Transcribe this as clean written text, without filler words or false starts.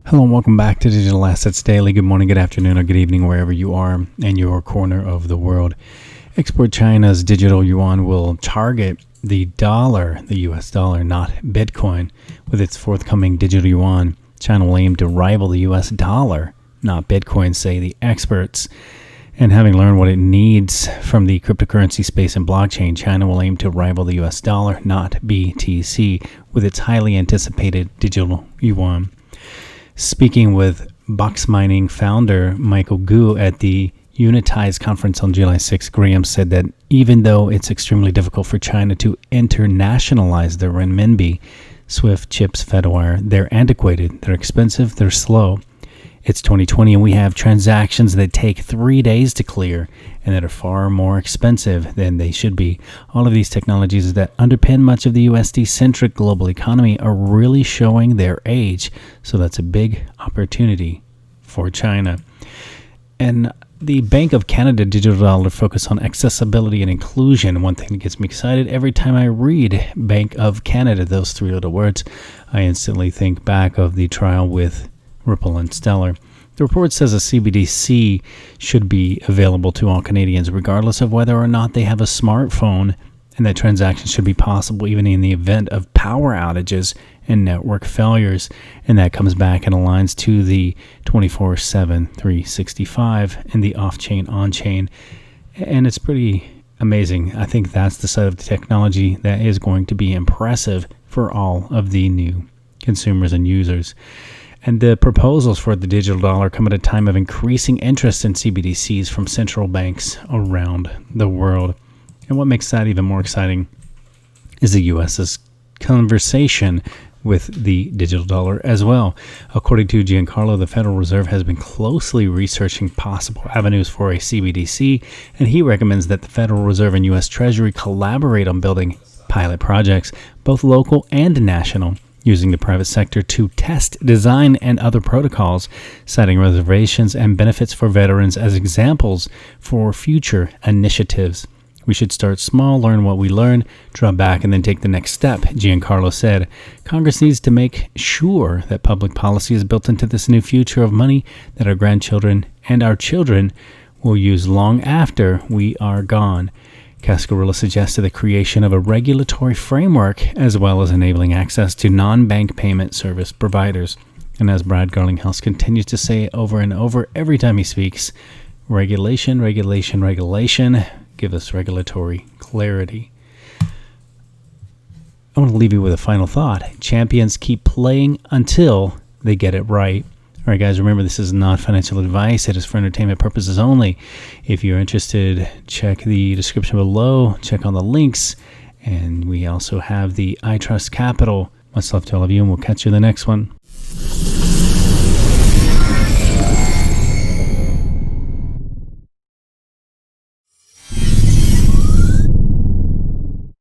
Hello and welcome back to Digital Assets Daily. Good morning, good afternoon, or good evening, wherever you are in your corner of the world. Export China's digital yuan will target the dollar, the US dollar, not Bitcoin. With its forthcoming digital yuan, China will aim to rival the US dollar, not Bitcoin, say the experts. And having learned what it needs from the cryptocurrency space and blockchain, China will aim to rival the US dollar, not BTC, with its highly anticipated digital yuan. Speaking with Box Mining founder Michael Gu at the Unitize conference on July 6, Graham said that even though it's extremely difficult for China to internationalize their renminbi, SWIFT chips, Fedwire, they're antiquated, they're expensive, they're slow. It's 2020 and we have transactions that take 3 days to clear and that are far more expensive than they should be. All of these technologies that underpin much of the USD-centric global economy are really showing their age. So that's a big opportunity for China. And the Bank of Canada digital dollar focus on accessibility and inclusion. One thing that gets me excited every time I read Bank of Canada, those three little words, I instantly think back of the trial with Ripple and Stellar. The report says a CBDC should be available to all Canadians regardless of whether or not they have a smartphone, and that transactions should be possible even in the event of power outages and network failures. And that comes back and aligns to the 24/7, 365 and the off-chain, on-chain. And it's pretty amazing. I think that's the side of the technology that is going to be impressive for all of the new consumers and users. And the proposals for the digital dollar come at a time of increasing interest in CBDCs from central banks around the world. And what makes that even more exciting is the U.S.'s conversation with the digital dollar as well. According to Giancarlo, the Federal Reserve has been closely researching possible avenues for a CBDC, and he recommends that the Federal Reserve and U.S. Treasury collaborate on building pilot projects, both local and national, using the private sector to test, design, and other protocols, citing reservations and benefits for veterans as examples for future initiatives. We should start small, learn what we learn, draw back, and then take the next step, Giancarlo said. Congress needs to make sure that public policy is built into this new future of money that our grandchildren and our children will use long after we are gone. Cascarilla suggested the creation of a regulatory framework as well as enabling access to non-bank payment service providers. And as Brad Garlinghouse continues to say over and over every time he speaks, regulation, regulation, regulation, give us regulatory clarity. I want to leave you with a final thought. Champions keep playing until they get it right. All right, guys, remember this is not financial advice. It is for entertainment purposes only. If you're interested, check the description below. Check on the links. And we also have the iTrustCapital. Much love to all of you, and we'll catch you in the next one.